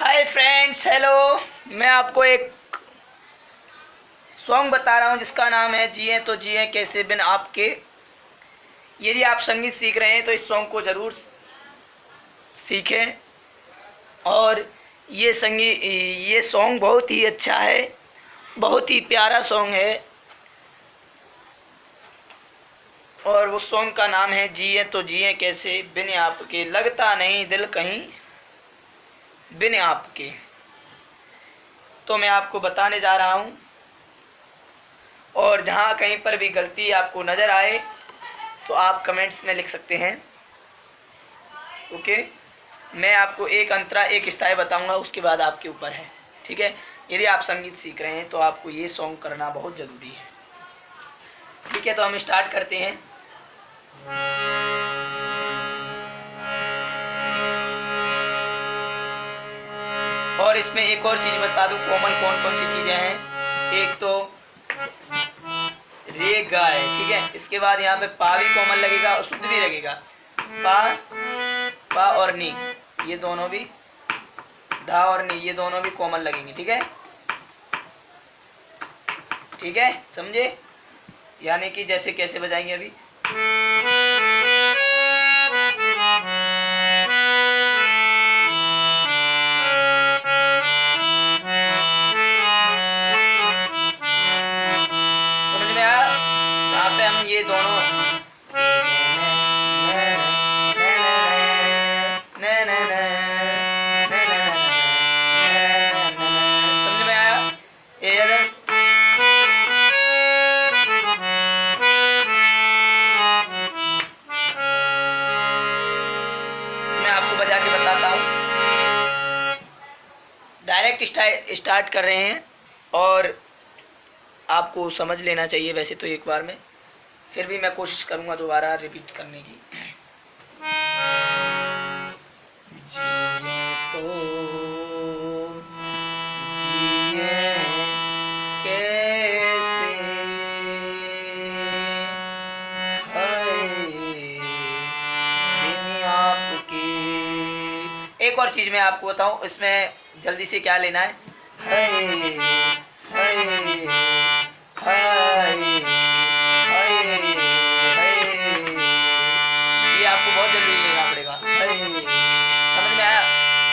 Hi friends, hello. मैं आपको एक सॉन्ग बता रहा हूँ जिसका नाम है जिए तो जिए कैसे बिन आपके। यदि आप संगीत सीख रहे हैं तो इस सॉन्ग को ज़रूर सीखें। और ये सॉन्ग बहुत ही अच्छा है, बहुत ही प्यारा सॉन्ग है। और वो सॉन्ग का नाम है जिए तो जिए कैसे बिन आपके, लगता नहीं दिल कहीं बिन आपके। तो मैं आपको बताने जा रहा हूँ, और जहाँ कहीं पर भी गलती आपको नज़र आए तो आप कमेंट्स में लिख सकते हैं। ओके, मैं आपको एक अंतरा एक स्थाई बताऊंगा, उसके बाद आपके ऊपर है। ठीक है, यदि आप संगीत सीख रहे हैं तो आपको ये सॉन्ग करना बहुत ज़रूरी है। ठीक है, तो हम स्टार्ट करते हैं। और इसमें एक और चीज़ बता दूं, कॉमन कौन कौन सी चीज़ें हैं। एक तो रे गा है, ठीक है। इसके बाद यहाँ पे पा भी कॉमन लगेगा और शुद्ध भी लगेगा। पा और नी, ये दोनों भी, धा और नी, ये दोनों भी कॉमन लगेंगे। ठीक है, ठीक है, समझे? यानी कि जैसे कैसे बजाएंगे अभी। समझ में आया? जहाँ पे हम ये दोनों समझ में आया? मैं आपको बजा के बताता हूँ। डायरेक्ट स्टार्ट कर रहे हैं और आपको समझ लेना चाहिए वैसे तो एक बार में, फिर भी मैं कोशिश करूँगा दोबारा रिपीट करने की। जिए तो जिए कैसे बिन आपके। एक और चीज़ मैं आपको बताऊं, इसमें जल्दी से क्या लेना है। हाय हाय हाय हाय, ये आपको बहुत जल्दी लेना पड़ेगा। समझ में आया?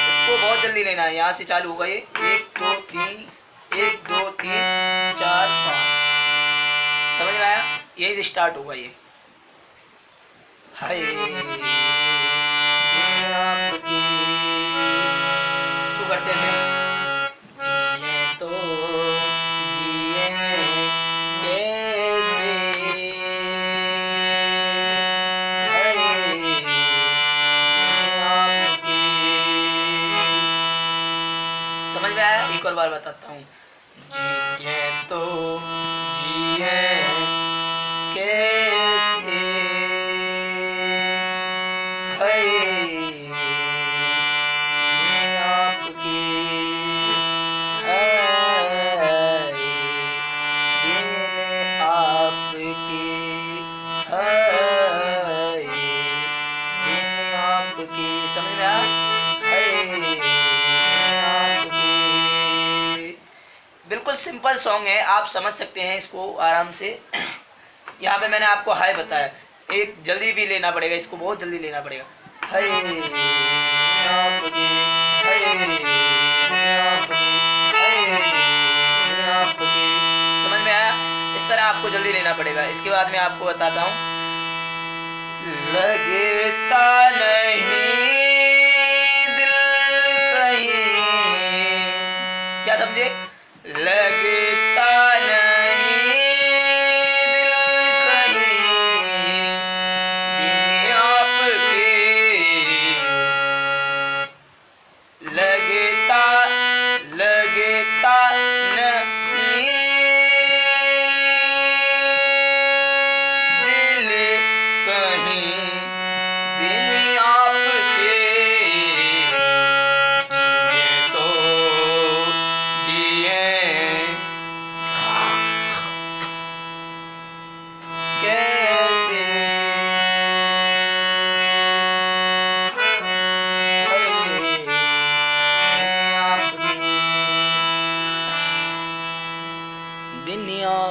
इसको बहुत जल्दी लेना है। यहाँ से चालू होगा ये 1 2 3, 1 2 3 4 5। समझ में आया? यही से स्टार्ट होगा ये। हाय इसको करते हैं फिर। जिए तो जिए कैसे आपके। समझ में आया? एक और बार बताता हूँ। जिए तो जिए कैसे आपके, आपके। समझ में आया? बिल्कुल सिंपल सॉन्ग है, आप समझ सकते हैं इसको आराम से। यहाँ पे मैंने आपको हाय बताया, एक जल्दी भी लेना पड़ेगा, इसको बहुत जल्दी लेना पड़ेगा। हाय आपके, हाय आपके। समझ में आया? इस तरह आपको जल्दी लेना पड़ेगा। इसके बाद में आपको बताता हूँ। लगता नहीं दिल कहीं, क्या समझे? लगता नहीं दिल कहीं बिन आपके, लगता लगता नहीं दिल कहीं बिन आपके।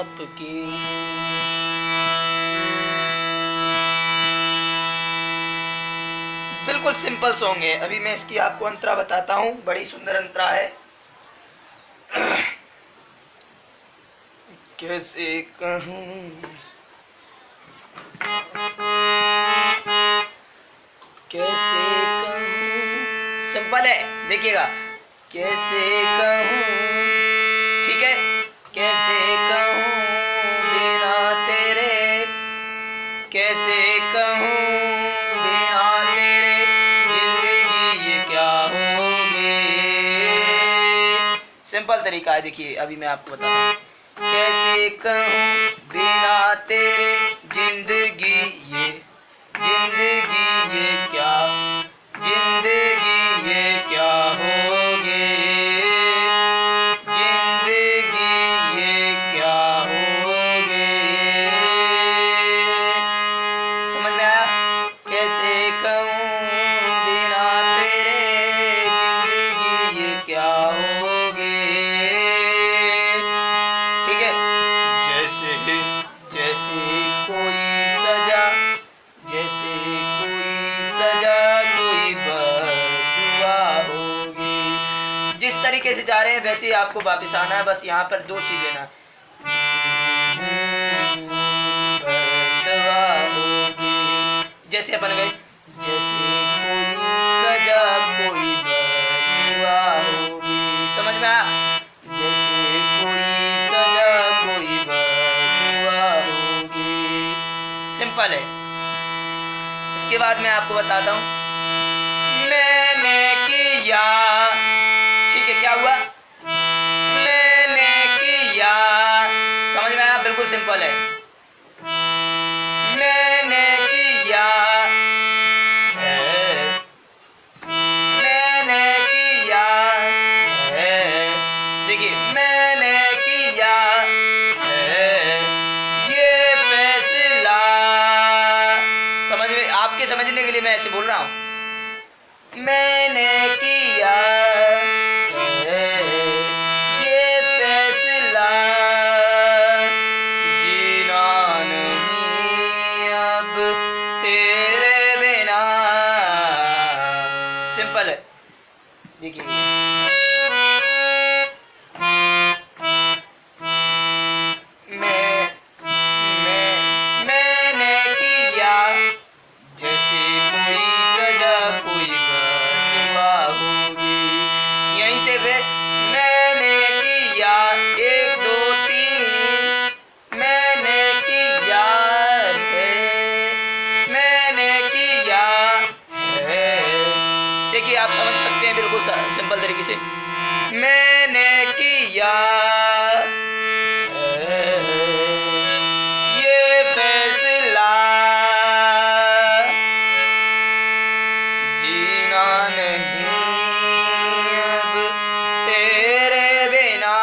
आपकी। बिल्कुल सिंपल सॉन्ग है। अभी मैं इसकी आपको अंतरा बताता हूँ, बड़ी सुंदर अंतरा है। कैसे कहूँ, कैसे कहूँ, सिंपल है, देखिएगा। कैसे कहूँ, ठीक है, कैसे कहूँ बिना तेरे, कैसे कहूँ बिना तेरे जिंदगी ये क्या होगी। सिंपल तरीका है, देखिए अभी मैं आपको बताता हूँ। कैसे कहूँ बिना तेरे जिंदगी ये, जिंदगी ये क्या, जिंदगी ये क्या होगी, जिंदगी ये क्या होगी। समझ में आया? कैसे कहूँ बिना तेरे जिंदगी ये क्या होगी, ठीक है। जैसे जैसे कोई सजा, जैसे कोई सजा कोई बददुआ होगी। जिस तरीके से जा रहे हैं वैसे ही आपको वापस आना है, बस यहाँ पर दो चीज लेना, बददुआ होगी। जैसे अपन गए, जैसे कोई सजा कोई बददुआ होगी। समझ में आया? जैसे कोई सजा कोई बददुआ होगी। सिंपल है। इसके बाद मैं आपको बताता हूँ, मैंने किया, ठीक है, क्या हुआ, मैंने किया। समझ में आया? बिल्कुल सिंपल है। मैंने किया है, मैंने किया है, देखिए मैंने किया है ये फैसला। समझ में, आपके समझने के लिए मैं ऐसे बोल रहा हूँ। मैंने किया है ये फैसला, जीना नहीं अब तेरे बिना। सिंपल है, देखिए मैंने किया, जैसे कोई सजा कोई बददुआ होगी। यहीं से फिर मैंने किया, 1 2 3, मैंने किया है, मैंने किया है। देखिए आप समझ सकते हैं बिल्कुल सिंपल तरीके से। मैंने किया ये फैसला, जीना नहीं अब तेरे बिना,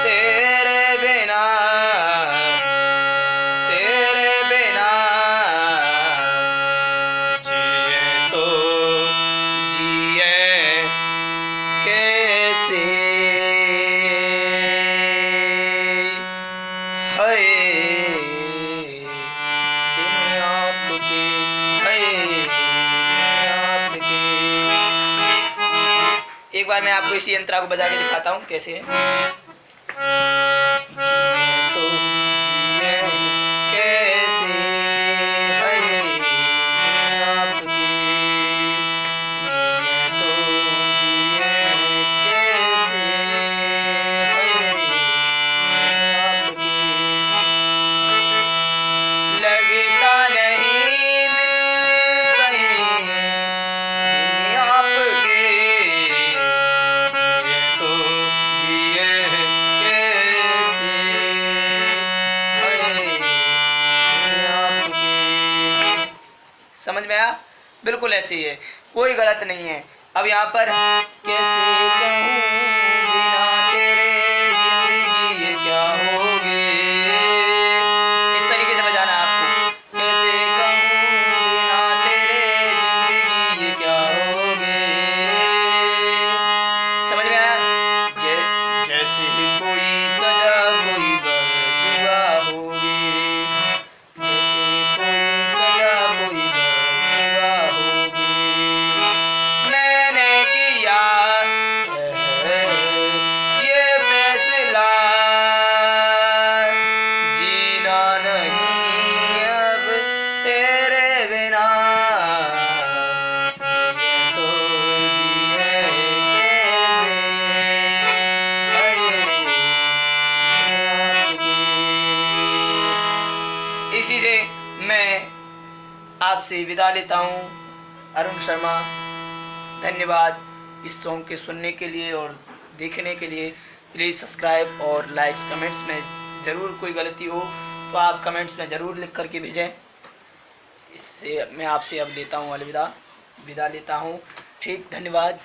तेरे बिना, तेरे बिना। जिए तो जिए कैसे, हाय बिन आपके, हाय बिन आपके। एक बार मैं आपको इसी यंत्रा को बजा के दिखाता हूँ कैसे है। जिए तो जिए कैसे, हाय बिन आपके, जिए तो जिए कैसे, हाय बिन आपके। लगता नहीं दिल कहीं बिन आपके, जिए तो जिए कैसे, हाय बिन आपके। समझ में आया? बिल्कुल ऐसे ही है, कोई गलत नहीं है। अब यहाँ पर कैसे कहूँ बिना तेरे जिंदगी ये क्या होगी, इस तरीके से बजाना है आपको। कैसे कहूँ बिना तेरे जिंदगी ये क्या होगी। समझ में आया? जैसे कोई आपसे विदा लेता हूँ, अरुण शर्मा। धन्यवाद इस सॉन्ग के सुनने के लिए और देखने के लिए। प्लीज़ सब्सक्राइब और लाइक्स, कमेंट्स में ज़रूर कोई गलती हो तो आप कमेंट्स में ज़रूर लिख करके भेजें। इससे मैं आपसे अब लेता हूँ अलविदा, विदा लेता हूँ। ठीक, धन्यवाद।